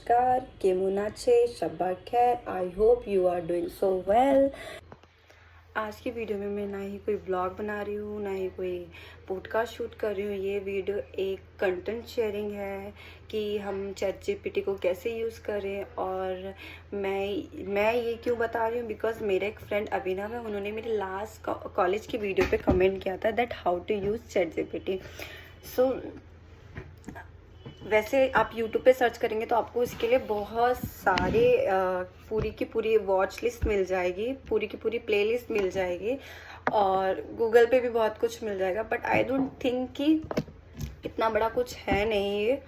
नमस्कार, केमन आछे शब्बा खैर। I hope you are doing so well. आज की वीडियो में मैं ना ही कोई ब्लॉग बना रही हूँ, ना ही कोई पॉडकास्ट शूट कर रही हूँ। ये वीडियो एक कंटेंट शेयरिंग है कि हम चैट जीपीटी को कैसे यूज़ करें। और मैं ये क्यों बता रही हूँ, बिकॉज मेरे एक फ्रेंड अभिनव है, उन्होंने मेरी लास्ट कॉलेज की वीडियो पे कमेंट किया था that how to use chat GPT. So वैसे आप YouTube पे सर्च करेंगे तो आपको इसके लिए बहुत सारे पूरी की पूरी वॉच लिस्ट मिल जाएगी, पूरी की पूरी प्ले लिस्ट मिल जाएगी, और गूगल पे भी बहुत कुछ मिल जाएगा। बट आई डोंट थिंक कि इतना बड़ा कुछ है नहीं ये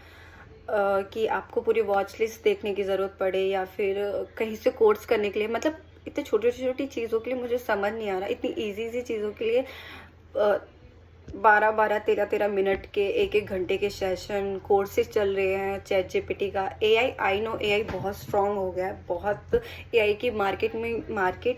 कि आपको पूरी वॉच लिस्ट देखने की ज़रूरत पड़े या फिर कहीं से कोर्स करने के लिए। मतलब इतनी छोटी छोटी चीज़ों के लिए मुझे समझ नहीं आ रहा, इतनी ईजी चीज़ों के लिए 12-12, 13-13 मिनट के, 1-1 घंटे के सेशन कोर्सेज चल रहे हैं चैट जीपीटी का। एआई, आई नो एआई बहुत स्ट्रांग हो गया है, बहुत एआई की मार्केट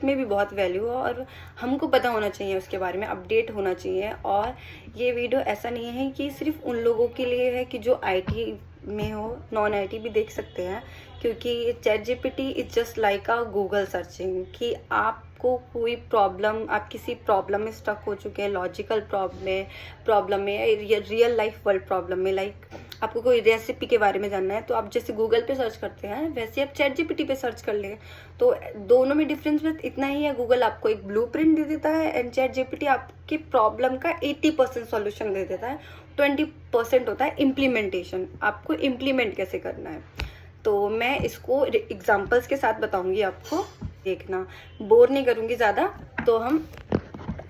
में भी बहुत वैल्यू है, और हमको पता होना चाहिए उसके बारे में, अपडेट होना चाहिए। और ये वीडियो ऐसा नहीं है कि सिर्फ उन लोगों के लिए है कि जो आईटी में हो, नॉन आईटी भी देख सकते हैं, क्योंकि chat GPT is just like a Google searching. कि आपको कोई प्रॉब्लम, आप किसी प्रॉब्लम में स्टक हो चुके हैं, लॉजिकल प्रॉब्लम में, रियल लाइफ वर्ल्ड प्रॉब्लम में, लाइक आपको कोई रेसिपी के बारे में जानना है तो आप जैसे गूगल पे सर्च करते हैं वैसे आप चैट जीपीटी पे सर्च कर लें। तो दोनों में डिफरेंस बस इतना ही है, गूगल आपको एक ब्लूप्रिंट दे देता है एंड चैट जीपीटी आपके प्रॉब्लम का 80% सॉल्यूशन दे देता है। 20% होता है इम्प्लीमेंटेशन, आपको इम्प्लीमेंट कैसे करना है। तो मैं इसको एग्जांपल्स के साथ बताऊंगी आपको, देखना, बोर नहीं करूंगी ज़्यादा। तो हम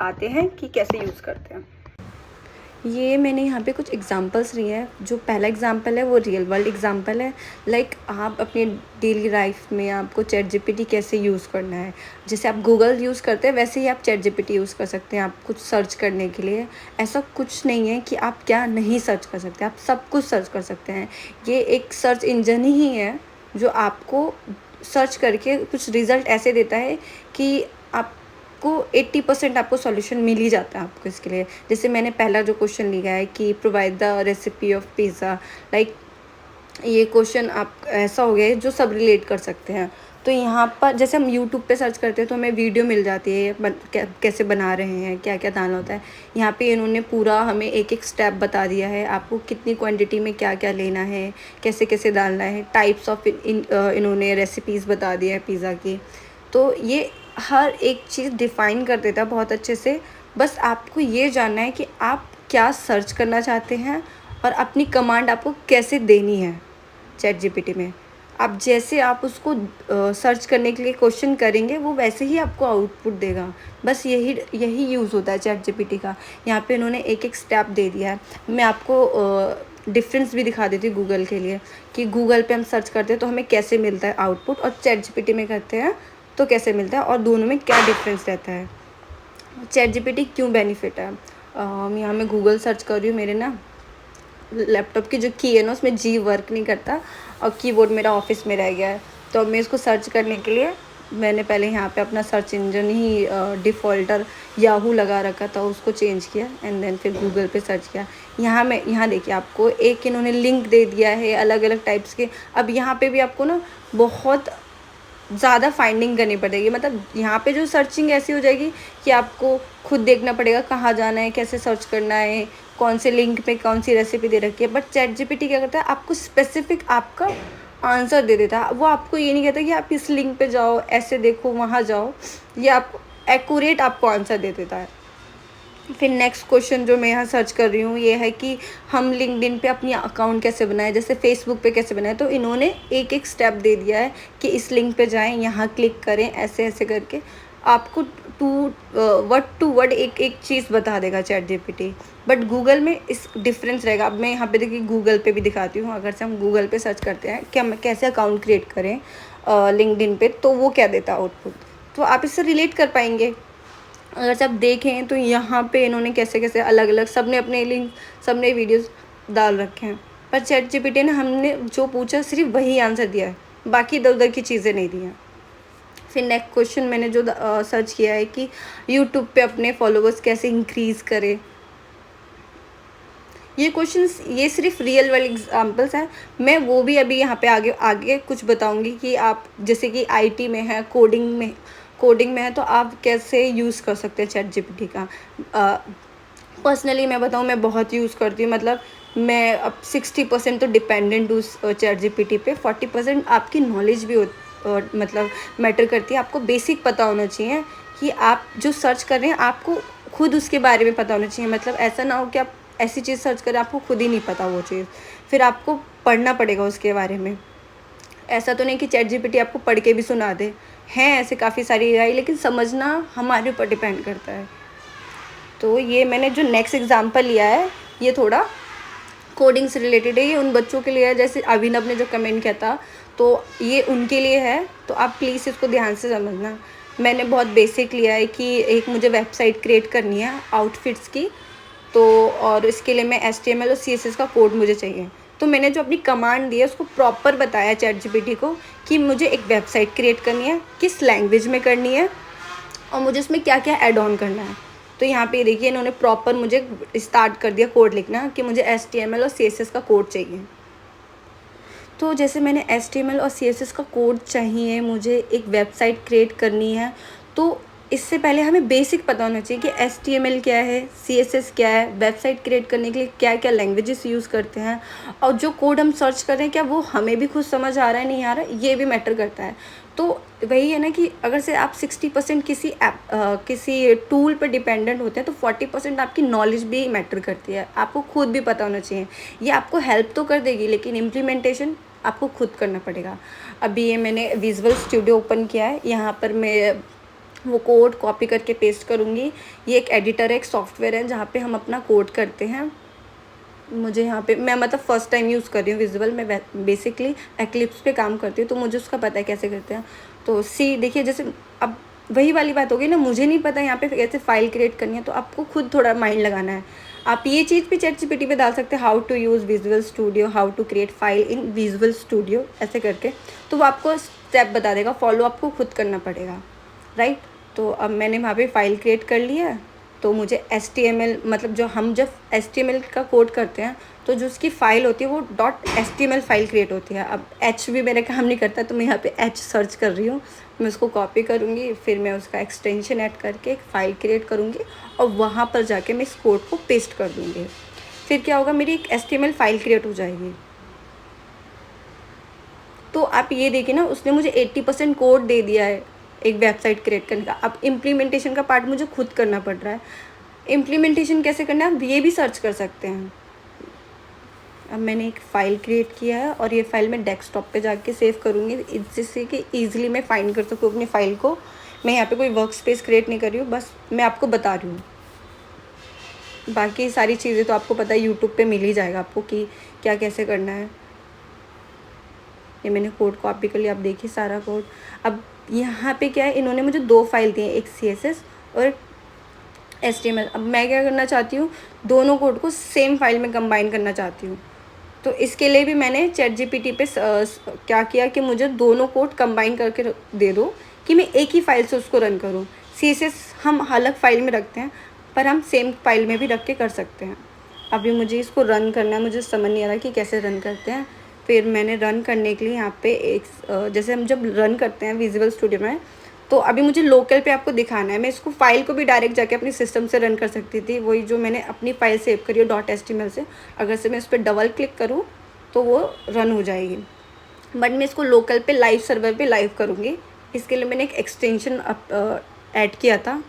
आते हैं कि कैसे यूज़ करते हैं। ये मैंने यहाँ पे कुछ एग्जांपल्स लिए हैं। जो पहला एग्जांपल है वो रियल वर्ल्ड एग्जांपल है। लाइक आप अपने डेली लाइफ में आपको चैट जीपीटी कैसे यूज़ करना है। जैसे आप गूगल यूज़ करते हैं वैसे ही आप चैट जीपीटी यूज़ कर सकते हैं आप कुछ सर्च करने के लिए। ऐसा कुछ नहीं है कि आप क्या नहीं सर्च कर सकते, आप सब कुछ सर्च कर सकते हैं। ये एक सर्च इंजन ही है जो आपको सर्च करके कुछ रिज़ल्ट ऐसे देता है कि आपको 80% आपको सॉल्यूशन मिल ही जाता है आपको इसके लिए। जैसे मैंने पहला जो क्वेश्चन लिया है कि provide the recipe of pizza, like ये क्वेश्चन आप ऐसा हो गया है जो सब रिलेट कर सकते हैं। तो यहाँ पर जैसे हम यूट्यूब पे सर्च करते हैं तो हमें वीडियो मिल जाती है कैसे बना रहे हैं, क्या क्या डालना होता है। यहाँ पे इन्होंने पूरा हमें एक एक स्टेप बता दिया है, आपको कितनी क्वांटिटी में क्या क्या लेना है, कैसे कैसे डालना है, टाइप्स ऑफ इन्होंने रेसिपीज़ बता दिया है पिज़्ज़ा की। तो ये हर एक चीज़ डिफ़ाइन कर देता है बहुत अच्छे से। बस आपको ये जानना है कि आप क्या सर्च करना चाहते हैं और अपनी कमांड आपको कैसे देनी है चैट जीपीटी में। आप जैसे आप उसको सर्च करने के लिए क्वेश्चन करेंगे वो वैसे ही आपको आउटपुट देगा। बस यही यूज़ होता है चैट जीपीटी का। यहाँ पे इन्होंने एक एक स्टेप दे दिया है। मैं आपको डिफरेंस भी दिखा देती हूँ गूगल के लिए, कि गूगल पे हम सर्च करते हैं तो हमें कैसे मिलता है आउटपुट, और चैट जीपीटी में करते हैं तो कैसे मिलता है, और दोनों में क्या डिफरेंस रहता है। चैट जीपीटी क्यों बेनिफिट है। यहाँ मैं गूगल सर्च कर रही हूँ, मेरे ना लैपटॉप की जो की है ना उसमें जी वर्क नहीं करता और कीबोर्ड मेरा ऑफिस में रह गया है। तो अब मैं इसको सर्च करने के लिए मैंने पहले यहाँ पे अपना सर्च इंजन ही डिफ़ॉल्टर याहू लगा रखा था, उसको चेंज किया एंड देन फिर गूगल पे सर्च किया। यहाँ देखिए आपको एक इन्होंने लिंक दे दिया है अलग अलग टाइप्स के। अब यहाँ पे भी आपको ना बहुत ज़्यादा फाइंडिंग करनी पड़ेगी। मतलब यहाँ पे जो सर्चिंग ऐसी हो जाएगी कि आपको खुद देखना पड़ेगा कहाँ जाना है, कैसे सर्च करना है, कौन से लिंक पे कौन सी रेसिपी दे रखी है। बट चैट जीपीटी क्या करता है, आपको स्पेसिफिक आपका आंसर दे देता है। वो आपको ये नहीं कहता कि आप इस लिंक पे जाओ, ऐसे देखो, वहाँ जाओ। ये आपको एक्यूरेट आपको आंसर दे देता है। फिर नेक्स्ट क्वेश्चन जो मैं यहाँ सर्च कर रही हूँ ये है कि हम लिंक्डइन पे अपनी अकाउंट कैसे बनाएं, जैसे फेसबुक पे कैसे बनाएं। तो इन्होंने एक एक स्टेप दे दिया है कि इस लिंक पे जाएं, यहाँ क्लिक करें, ऐसे ऐसे करके आपको वर्ड टू वर्ड एक एक चीज़ बता देगा चैट जीपीटी। बट गूगल में इस डिफरेंस रहेगा। अब मैं यहाँ पे देखिए गूगल पे भी दिखाती हूँ। अगर से हम गूगल पे सर्च करते हैं कि हम कैसे अकाउंट क्रिएट करें लिंक्डइन पे, तो वो क्या देता है आउटपुट, तो आप इससे रिलेट कर पाएंगे। अगर से आप देखें तो यहाँ पे इन्होंने कैसे कैसे अलग अलग सबने अपने लिंक, सबने वीडियोस डाल रखे हैं। पर चैट जीपीटी ने हमने जो पूछा सिर्फ वही आंसर दिया है, बाकी इधर उधर की चीज़ें नहीं दी हैं। फिर नेक्स्ट क्वेश्चन मैंने जो सर्च किया है कि यूट्यूब पे अपने फॉलोवर्स कैसे इंक्रीज़ करें। ये क्वेश्चंस, ये सिर्फ रियल वर्ल्ड एग्जांपल्स हैं। मैं वो भी अभी यहाँ पे आगे आगे कुछ बताऊंगी कि आप जैसे कि आईटी में है, कोडिंग में है, तो आप कैसे यूज़ कर सकते हैं चैट जीपीटी का। पर्सनली मैं बताऊँ, मैं बहुत यूज़ करती हूँ। मतलब मैं अब 60% तो डिपेंडेंट हूँ चैट जीपीटी पे, 40% आपकी नॉलेज भी मतलब मैटर करती है। आपको बेसिक पता होना चाहिए कि आप जो सर्च कर रहे हैं आपको खुद उसके बारे में पता होना चाहिए। मतलब ऐसा ना हो कि आप ऐसी चीज़ सर्च करें आपको खुद ही नहीं पता वो चीज़, फिर आपको पढ़ना पड़ेगा उसके बारे में। ऐसा तो नहीं कि चैट जीपीटी आपको पढ़ के भी सुना दे, हैं ऐसे काफ़ी सारी एआई, लेकिन समझना हमारे ऊपर डिपेंड करता है। तो ये मैंने जो नेक्स्ट एग्जांपल लिया है ये थोड़ा कोडिंग से रिलेटेड है। ये उन बच्चों के लिए है, जैसे अभिनव ने जो कमेंट किया था, तो ये उनके लिए है। तो आप प्लीज़ इसको ध्यान से समझना। मैंने बहुत बेसिक लिया है कि एक मुझे वेबसाइट क्रिएट करनी है आउटफिट्स की, तो और इसके लिए मैं HTML और CSS का कोड मुझे चाहिए। तो मैंने जो अपनी कमांड दी है उसको प्रॉपर बताया चैट जीपीटी को कि मुझे एक वेबसाइट क्रिएट करनी है, किस लैंग्वेज में करनी है और मुझे उसमें क्या क्या ऐड ऑन करना है। तो यहाँ पे देखिए इन्होंने प्रॉपर मुझे स्टार्ट कर दिया कोड लिखना कि मुझे HTML और CSS का कोड चाहिए। तो जैसे मैंने HTML और CSS का कोड चाहिए, मुझे एक वेबसाइट क्रिएट करनी है, तो इससे पहले हमें बेसिक पता होना चाहिए कि HTML क्या है, CSS क्या है, वेबसाइट क्रिएट करने के लिए क्या क्या लैंग्वेजेस यूज़ करते हैं, और जो कोड हम सर्च कर रहे हैं क्या वो हमें भी खुद समझ आ रहा है नहीं आ रहा है, ये भी मैटर करता है। तो वही है ना कि अगर से आप 60% किसी टूल पर डिपेंडेंट होते हैं, तो 40% आपकी नॉलेज भी मैटर करती है। आपको खुद भी पता होना चाहिए। ये आपको हेल्प तो कर देगी, लेकिन इम्प्लीमेंटेशन आपको खुद करना पड़ेगा। अभी ये मैंने विजुअल स्टूडियो ओपन किया है, यहाँ पर मैं वो कोड कॉपी करके पेस्ट करूँगी। ये एक एडिटर है, एक सॉफ्टवेयर है जहाँ पे हम अपना कोड करते हैं। मुझे यहाँ पे मैं मतलब फ़र्स्ट टाइम यूज़ कर रही हूँ विजुअल। मैं बेसिकली एक्लिप्स पे काम करती हूँ, तो मुझे उसका पता है कैसे करते हैं। तो देखिए जैसे अब वही वाली बात हो गई ना, मुझे नहीं पता यहाँ पे कैसे फ़ाइल क्रिएट करनी है, तो आपको खुद थोड़ा माइंड लगाना है। आप ये चीज़ भी चैट जीपीटी पे डाल सकते हैं, how to use visual studio, how to create file in visual studio, ऐसे करके। तो वो आपको स्टेप बता देगा, फॉलो आपको खुद करना पड़ेगा, राइट। तो अब मैंने वहाँ पे फ़ाइल क्रिएट कर लिया है। तो मुझे HTML, मतलब जो हम जब HTML का कोड करते हैं तो जो उसकी फ़ाइल होती है वो .html फाइल क्रिएट होती है। अब H भी मेरा काम नहीं करता, तो मैं यहाँ पे H सर्च कर रही हूँ। मैं उसको कॉपी करूँगी, फिर मैं उसका एक्सटेंशन ऐड करके एक फ़ाइल क्रिएट करूँगी और वहाँ पर जाके मैं इस कोड को पेस्ट कर दूँगी। फिर क्या होगा, मेरी एक HTML फाइल क्रिएट हो जाएगी। तो आप ये देखिए ना, उसने मुझे 80% कोड दे दिया है एक वेबसाइट क्रिएट करने का। अब इम्प्लीमेंटेशन का पार्ट मुझे खुद करना पड़ रहा है। इम्प्लीमेंटेशन कैसे करना है आप ये भी सर्च कर सकते हैं। अब मैंने एक फ़ाइल क्रिएट किया है और ये फ़ाइल मैं डेस्कटॉप पे जाके सेव करूँगी, जिससे कि ईज़िली मैं फाइंड कर सकूँ अपनी फ़ाइल को। मैं यहाँ पे कोई वर्क स्पेस क्रिएट नहीं कर रही हूँ, बस मैं आपको बता रही हूँ। बाकी सारी चीज़ें तो आपको पता है, यूट्यूब पे मिल ही जाएगा आपको कि क्या कैसे करना है। ये मैंने कोड कॉपी कर लिया, आप देखिए सारा कोड। अब यहाँ पे क्या है, इन्होंने मुझे 2 फाइल दी हैं, एक CSS और एक HTML। अब मैं क्या करना चाहती हूँ, दोनों कोड को सेम फाइल में कंबाइन करना चाहती हूँ। तो इसके लिए भी मैंने चैट जीपीटी पे क्या किया कि मुझे दोनों कोड कंबाइन करके दे दो कि मैं एक ही फाइल से उसको रन करूँ। CSS हम अलग फाइल में रखते हैं, पर हम सेम फाइल में भी रख के कर सकते हैं। अभी मुझे इसको रन करना है, मुझे समझ नहीं आ रहा कि कैसे रन करते हैं। फिर मैंने रन करने के लिए यहाँ पे एक जैसे हम जब रन करते हैं विजुअल स्टूडियो में, तो अभी मुझे लोकल पे आपको दिखाना है। मैं इसको फ़ाइल को भी डायरेक्ट जाके अपने सिस्टम से रन कर सकती थी, वही जो मैंने अपनी फ़ाइल सेव करी है .html से। अगर से मैं इस पर डबल क्लिक करूँ तो वो रन हो जाएगी, बट मैं इसको लोकल पे लाइव सर्वर पे लाइव करूँगी। इसके लिए मैंने एक एक्सटेंशन ऐड किया था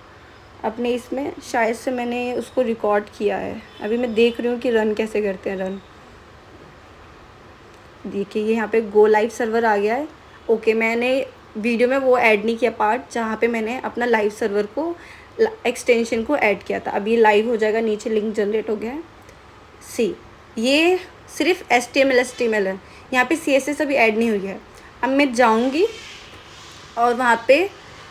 अपने इसमें, शायद से मैंने उसको रिकॉर्ड किया है। अभी मैं देख रही हूँ कि रन कैसे करते हैं। रन देखिए ये यहाँ पे गो लाइव सर्वर आ गया है। ओके, मैंने वीडियो में वो ऐड नहीं किया पार्ट जहाँ पे मैंने अपना लाइव सर्वर को एक्सटेंशन को ऐड किया था। अब ये लाइव हो जाएगा, नीचे लिंक जनरेट हो गया है। ये सिर्फ HTML है, यहाँ पे CSS अभी ऐड नहीं हुई है। अब मैं जाऊँगी और वहाँ पे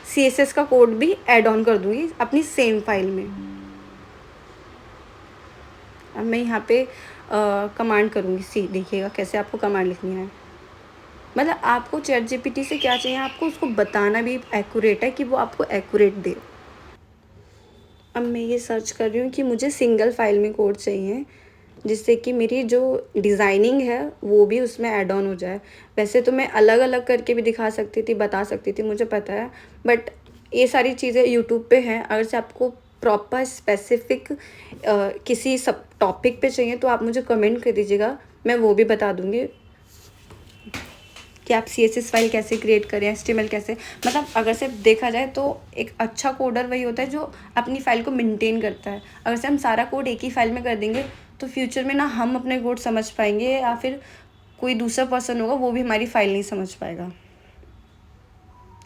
CSS का कोड भी ऐड ऑन कर दूँगी अपनी सेम फाइल में। अब मैं यहाँ पे कमांड करूँगी, देखिएगा कैसे आपको कमांड लिखनी है। मतलब आपको चैट जीपीटी से क्या चाहिए, आपको उसको बताना भी एक्यूरेट है कि वो आपको एक्यूरेट दे। अब मैं ये सर्च कर रही हूँ कि मुझे सिंगल फाइल में कोड चाहिए, जिससे कि मेरी जो डिज़ाइनिंग है वो भी उसमें ऐड ऑन हो जाए। वैसे तो मैं अलग-अलग करके भी दिखा सकती थी, बता सकती थी, मुझे पता है, बट ये सारी चीज़ें यूट्यूब पे हैं। अगर से आपको प्रॉपर स्पेसिफ़िक किसी सब टॉपिक पे चाहिए तो आप मुझे कमेंट कर दीजिएगा, मैं वो भी बता दूँगी कि आप सीएसएस फाइल कैसे क्रिएट करें, एचटीएमएल कैसे, मतलब अगर से देखा जाए तो एक अच्छा कोडर वही होता है जो अपनी फ़ाइल को मेंटेन करता है। अगर से हम सारा कोड एक ही फ़ाइल में कर देंगे तो फ्यूचर में ना हम अपने कोड समझ पाएंगे या फिर कोई दूसरा पर्सन होगा वो भी हमारी फ़ाइल नहीं समझ पाएगा।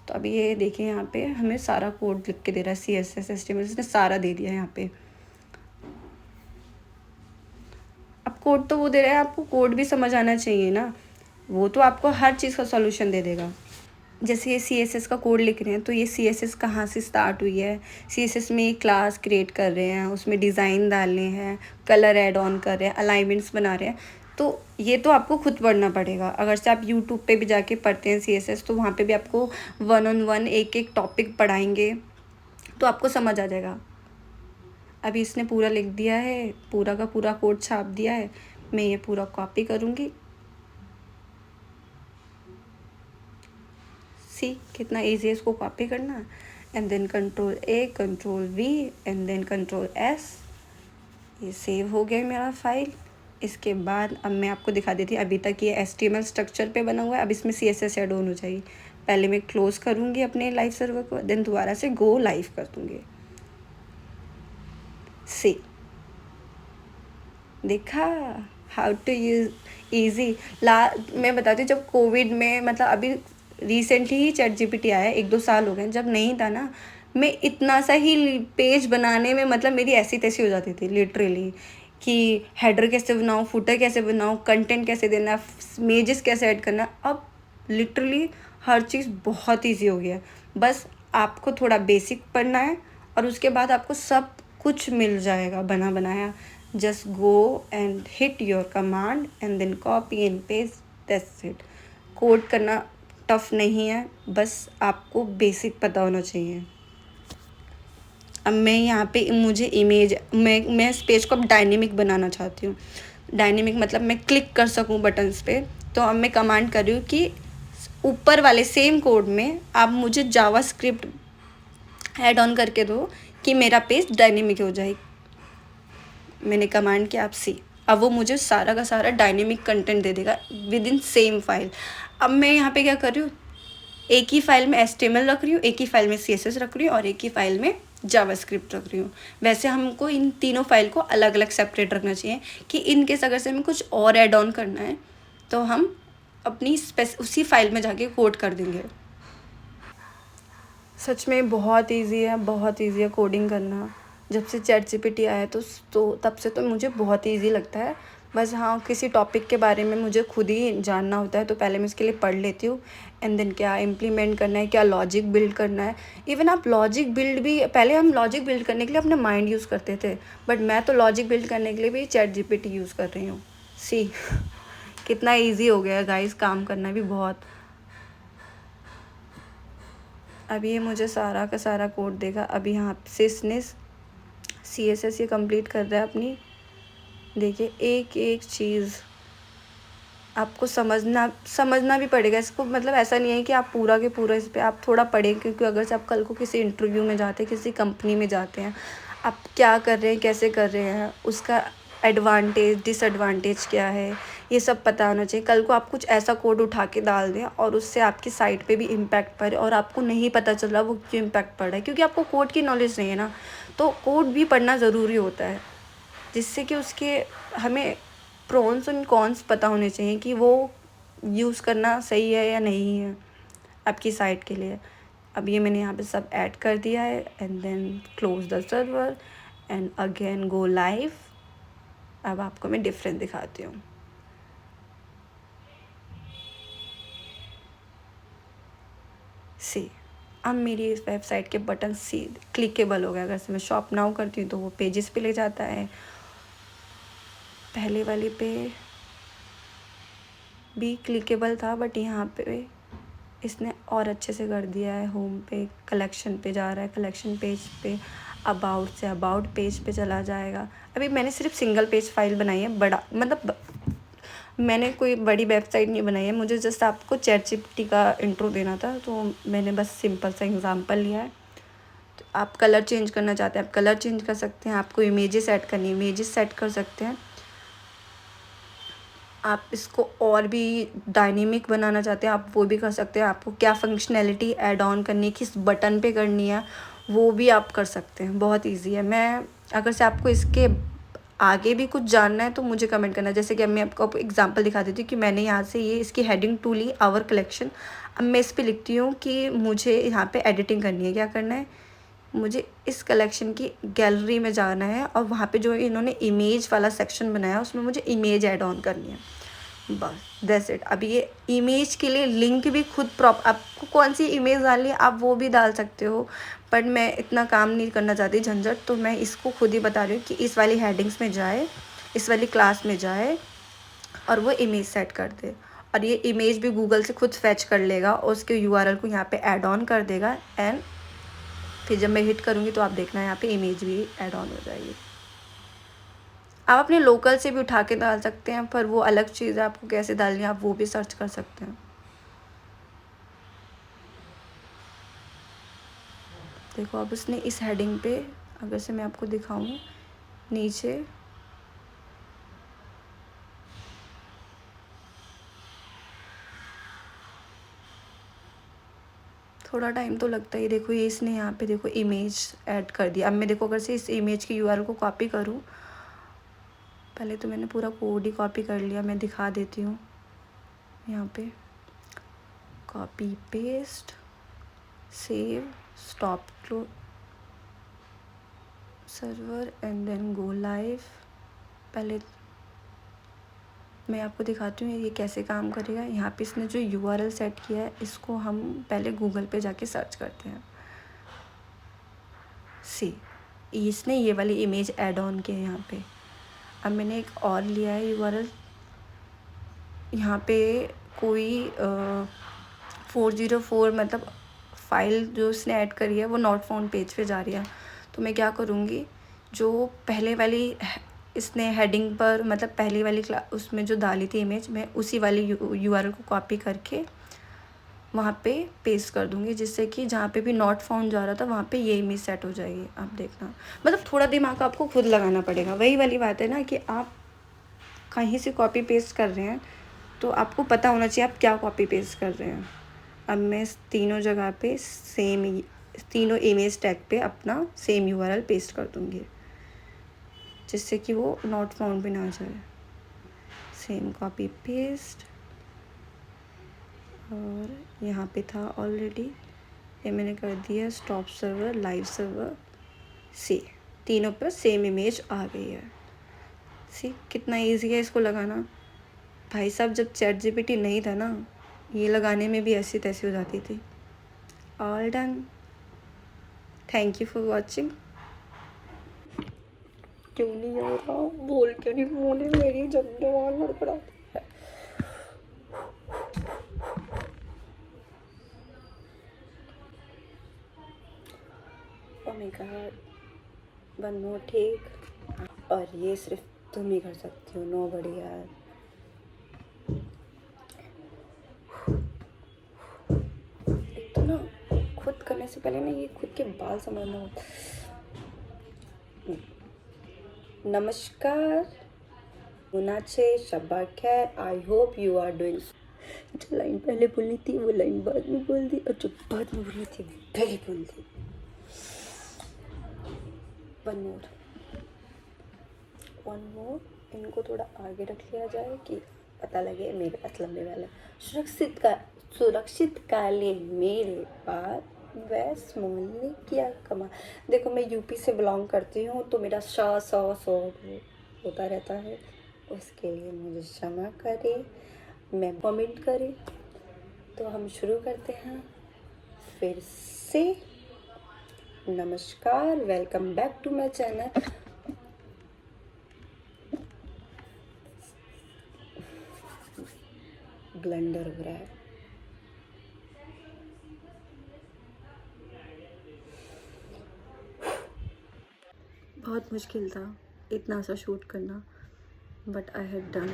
तो अभी ये देखिए यहाँ पे हमें सारा कोड लिख के दे रहा है, सीएसएस एचटीएमएल इसने सारा दे दिया है यहाँ पे। अब कोड तो वो दे रहा है, आपको कोड भी समझ आना चाहिए ना, वो तो आपको हर चीज़ का सॉल्यूशन दे देगा। जैसे ये सीएसएस का कोड लिख रहे हैं तो ये सीएसएस कहाँ से स्टार्ट हुई है, सीएसएस में एक क्लास क्रिएट कर रहे हैं, उसमें डिज़ाइन डालने हैं, कलर ऐड ऑन कर रहे हैं, अलाइनमेंट्स बना रहे हैं, तो ये तो आपको खुद पढ़ना पड़ेगा। अगर से आप यूट्यूब पे भी जाके पढ़ते हैं सीएसएस तो वहाँ पे भी आपको 1-on-1 एक-एक टॉपिक पढ़ाएंगे तो आपको समझ आ जाएगा। अभी इसने पूरा लिख दिया है, पूरा का पूरा कोड छाप दिया है, मैं ये पूरा कॉपी करूँगी। सी कितना इजी है इसको कॉपी करना, and then Ctrl+A Ctrl+V and then Ctrl+S। ये सेव हो गया मेरा फाइल। इसके बाद अब मैं आपको दिखा देती हूँ, अभी तक ये HTML स्ट्रक्चर पे बना हुआ है, अब इसमें CSS ऐड ऑन हो जाएगी। पहले मैं क्लोज करूँगी अपने लाइव सर्वर को, देन दोबारा से गो लाइव कर दूँगी। सी देखा हाउ टू यूज ईजी। मैं बताती हूँ, जब कोविड में, मतलब अभी रिसेंटली ही ChatGPT आया है, 1-2 साल हो गए, जब नहीं था ना, मैं इतना सा ही पेज बनाने में मतलब मेरी ऐसी तैसी हो जाती थी लिटरली, कि हेडर कैसे बनाऊँ, फुटर कैसे बनाऊँ, कंटेंट कैसे देना, इमेजेस कैसे ऐड करना। अब लिटरली हर चीज़ बहुत ईजी हो गया है। बस आपको थोड़ा बेसिक पढ़ना है और उसके बाद आपको सब कुछ मिल जाएगा बना बनाया। just go and hit your command and then copy and paste, that's it। Code करना टफ नहीं है, बस आपको बेसिक पता होना चाहिए। अब मैं यहाँ पे मुझे इमेज, मैं इस पेज को अब डायनेमिक बनाना चाहती हूँ। डायनेमिक मतलब मैं क्लिक कर सकूँ बटन्स पे, तो अब मैं कमांड कर रही हूँ कि ऊपर वाले सेम कोड में आप मुझे जावास्क्रिप्ट ऐड ऑन करके दो कि मेरा पेज डायनेमिक हो जाए। मैंने कमांड किया आप सी, अब वो मुझे सारा का सारा डायनेमिक कंटेंट दे देगा विद इन सेम फाइल। अब मैं यहाँ पे क्या कर रही हूँ, एक ही फाइल में HTML रख रही हूँ, एक ही फाइल में CSS रख रही हूँ और एक ही फाइल में जावास्क्रिप्ट रख रही हूँ। वैसे हमको इन तीनों फाइल को अलग अलग सेपरेट रखना चाहिए कि इन केस अगर से हमें कुछ और ऐड ऑन करना है तो हम अपनी उसी फाइल में जाके कोड कर देंगे। सच में बहुत ईजी है, बहुत ईजी है कोडिंग करना। जब से ChatGPT आया है तो तब से तो मुझे बहुत ईजी लगता है। बस हाँ, किसी टॉपिक के बारे में मुझे खुद ही जानना होता है तो पहले मैं उसके लिए पढ़ लेती हूँ, एंड देन क्या इम्प्लीमेंट करना है, क्या लॉजिक बिल्ड करना है। इवन आप लॉजिक बिल्ड भी, पहले हम लॉजिक बिल्ड करने के लिए अपना माइंड यूज़ करते थे, बट मैं तो लॉजिक बिल्ड करने के लिए भी ChatGPT यूज़ कर रही हूँ। सी कितना ईजी हो गया है गाइस, काम करना भी बहुत। अभी ये मुझे सारा का सारा कोड देगा। अभी यहाँ से इसने CSS ये कंप्लीट कर रहा है अपनी। देखिए एक एक चीज़ आपको समझना भी पड़ेगा इसको। मतलब ऐसा नहीं है कि आप पूरा के पूरा इस पे आप थोड़ा पढ़ें, क्योंकि अगर से आप कल को किसी इंटरव्यू में जाते हैं, किसी कंपनी में जाते हैं, आप क्या कर रहे हैं, कैसे कर रहे हैं, उसका एडवांटेज डिसएडवांटेज क्या है, ये सब पता होना चाहिए। कल को आप कुछ ऐसा कोड उठा के डाल दें और उससे आपकी साइट पे भी इम्पैक्ट पड़े और आपको नहीं पता चल रहा वो क्यों इम्पैक्ट पड़ रहा है, क्योंकि आपको कोड की नॉलेज नहीं है ना। तो कोड भी पढ़ना ज़रूरी होता है, जिससे कि उसके हमें प्रोन्स एंड कॉन्स पता होने चाहिए कि वो यूज़ करना सही है या नहीं है आपकी साइट के लिए। अब ये मैंने यहाँ पे सब ऐड कर दिया है, and then close the server and again go live. अब आपको मैं डिफरेंस दिखाती हूँ। सी अब मेरी इस वेबसाइट के बटन सी क्लिकेबल हो गया। अगर से मैं शॉप नाउ करती हूँ तो वो पेजेस पे ले जाता है। पहले वाली पे भी क्लिकेबल था, बट यहाँ पे इसने और अच्छे से कर दिया है। होम पे कलेक्शन पे जा रहा है, कलेक्शन पेज पे अबाउट से अबाउट पेज पे चला जाएगा। अभी मैंने सिर्फ सिंगल पेज फाइल बनाई है, बड़ा मतलब मैंने कोई बड़ी वेबसाइट नहीं बनाई है, मुझे जस्ट आपको चैटजीपीटी का इंट्रो देना था, तो मैंने बस सिंपल सा एग्जांपल लिया है। तो आप कलर चेंज करना चाहते हैं आप कलर चेंज कर सकते हैं, आपको इमेजेस ऐड करनी है इमेजेस सेट कर सकते हैं, आप इसको और भी डायनेमिक बनाना चाहते हैं आप वो भी कर सकते हैं, आपको क्या फंक्शनैलिटी ऐड ऑन करनी है, किस बटन पे करनी है, वो भी आप कर सकते हैं। बहुत इजी है। मैं अगर से आपको इसके आगे भी कुछ जानना है तो मुझे कमेंट करना। जैसे कि अब मैं आपको एग्जांपल दिखा देती हूँ कि मैंने यहाँ से ये इसकी हेडिंग टू ली, आवर कलेक्शन। अब मैं इस पर लिखती हूँ कि मुझे यहाँ पे एडिटिंग करनी है। क्या करना है, मुझे इस कलेक्शन की गैलरी में जाना है और वहाँ पे जो इन्होंने इमेज वाला सेक्शन बनाया उसमें मुझे इमेज ऐड ऑन करनी है, बस दैट्स इट। अभी ये इमेज के लिए लिंक भी खुद आपको कौन सी इमेज डालनी है आप वो भी डाल सकते हो, बट मैं इतना काम नहीं करना चाहती झंझट, तो मैं इसको खुद ही बता रही हूँ कि इस वाली हेडिंग्स में जाए, इस वाली क्लास में जाए और वो इमेज सेट कर दे, और ये इमेज भी गूगल से खुद फैच कर लेगा और उसके यूआरएल को यहाँ पे ऐड ऑन कर देगा, एंड फिर जब मैं हिट करूँगी तो आप देखना यहाँ पे इमेज भी ऐड ऑन हो जाएगी। आप अपने लोकल से भी उठा के डाल सकते हैं, पर वो अलग चीज़ है, आपको कैसे डालनी है आप वो भी सर्च कर सकते हैं। देखो अब उसने इस हेडिंग पे, अगर से मैं आपको दिखाऊं नीचे, थोड़ा टाइम तो लगता ही। देखो ये इसने यहाँ पे देखो इमेज ऐड कर दिया। अब मैं देखो अगर से इस इमेज की यूआरएल को कॉपी करूँ, पहले तो मैंने पूरा कोड ही कॉपी कर लिया, मैं दिखा देती हूँ। यहाँ पे copy paste save stop close server and then go live. पहले मैं आपको दिखाती हूँ ये कैसे काम करेगा। यहाँ पे इसने जो यूआरएल सेट किया है इसको हम पहले गूगल पे जाके सर्च करते हैं। सी इसने ये वाली इमेज ऐड ऑन की है यहाँ पे। अब मैंने एक और लिया है यूआरएल, यहाँ पे कोई 404 मतलब फाइल जो इसने ऐड करी है वो नॉट फाउंड पेज पे जा रही है। तो मैं क्या करूँगी, जो पहले वाली इसने हेडिंग पर मतलब पहली वाली उसमें जो डाली थी इमेज, मैं उसी वाली यूआरएल को कॉपी करके वहाँ पे पेस्ट कर दूँगी, जिससे कि जहाँ पे भी नॉट फाउंड जा रहा था वहाँ पे ये इमेज सेट हो जाएगी। आप देखना, मतलब थोड़ा दिमाग आपको खुद लगाना पड़ेगा। वही वाली बात है ना कि आप कहीं से कॉपी पेस्ट कर रहे हैं तो आपको पता होना चाहिए आप क्या कॉपी पेस्ट कर रहे हैं। अब मैं तीनों जगह पे तीनों इमेज टैग पे अपना सेम यूआरएल पेस्ट कर दूँगी, जिससे कि वो नॉट फाउंड भी ना जाए। सेम कॉपी पेस्ट, और यहाँ पे था ऑलरेडी, ये मैंने कर दिया स्टॉप सर्वर लाइव सर्वर। सी तीनों पर सेम इमेज आ गई है। सी कितना इजी है इसको लगाना। भाई साहब जब चैटजीपीटी नहीं था ना, ये लगाने में भी ऐसी तैसी हो जाती थी। All done, thank you for watching. क्यों नहीं आ रहा, बोल क्यों नहीं, बोले मेरी जबान लड़खड़ाती है। Oh my god, one more take, और ये सिर्फ तुम ही कर सकती हो, नो बड़ी यार। एक तो ना खुद करने से पहले ना ये खुद के बाल संभालना होता। नमस्कार, मुनाचे शब्बा खैर, I hope you are doing. जो लाइन पहले बोलनी थी वो लाइन बाद में बोल दी, और जो बाद में बोलनी थी पहले बोल दी। वन मोर, इनको थोड़ा आगे रख लिया जाए कि पता लगे मेरे पास लंबे वाला सुरक्षित काले मेरे पास वैस मोहल्ले क्या कमा। देखो मैं यूपी से बिलोंग करती हूँ तो मेरा सौ होता रहता है, उसके लिए मुझे क्षमा करे, मैं कमेंट करे। तो हम शुरू करते हैं फिर से। नमस्कार, welcome back to my channel. Blender हो रहा है। बहुत मुश्किल था इतना सा शूट करना, बट आई हैड डन।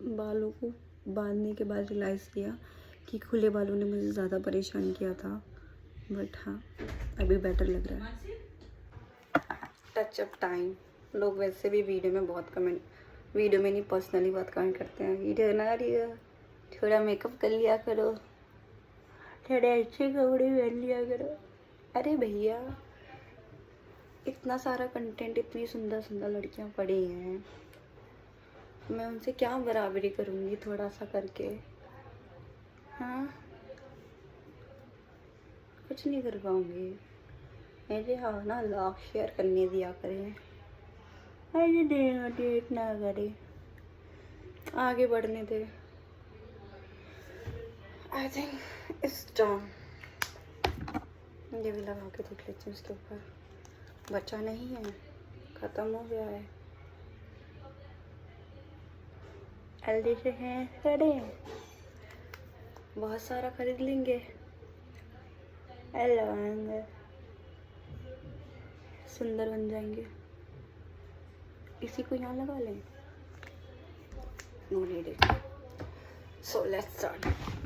बालों को बांधने के बाद रियलाइज़ किया कि खुले बालों ने मुझे ज़्यादा परेशान किया था, बट हाँ अभी बेटर लग रहा है। Touch up time. लोग वैसे भी वीडियो में बहुत कमेंट, वीडियो में नहीं पर्सनली बहुत कमेंट करते हैं, वीडियो बना रही हो थोड़ा मेकअप कर लिया करो, थोड़े अच्छे कपड़े पहन लिया करो। अरे भैया इतना सारा कंटेंट, इतनी सुंदर सुंदर लड़कियां पड़ी हैं, मैं उनसे क्या बराबरी करूँगी थोड़ा सा करके? हाँ कुछ नहीं कर पाऊँगी। मेरे हाँ ना लाख शेयर करने दिया करें, अरे डिमोटिवेट ना करें, आगे बढ़ने दे। I think it's done. ये भी लगा के देख लेती हूँ इसके ऊपर, बचा नहीं है, ख़त्म हो गया है। हल्दी से हैं खड़े, बहुत सारा खरीद लेंगे, लगाएंगे, सुंदर बन जाएंगे। इसी को यहाँ लगा लें, no need it. So let's start.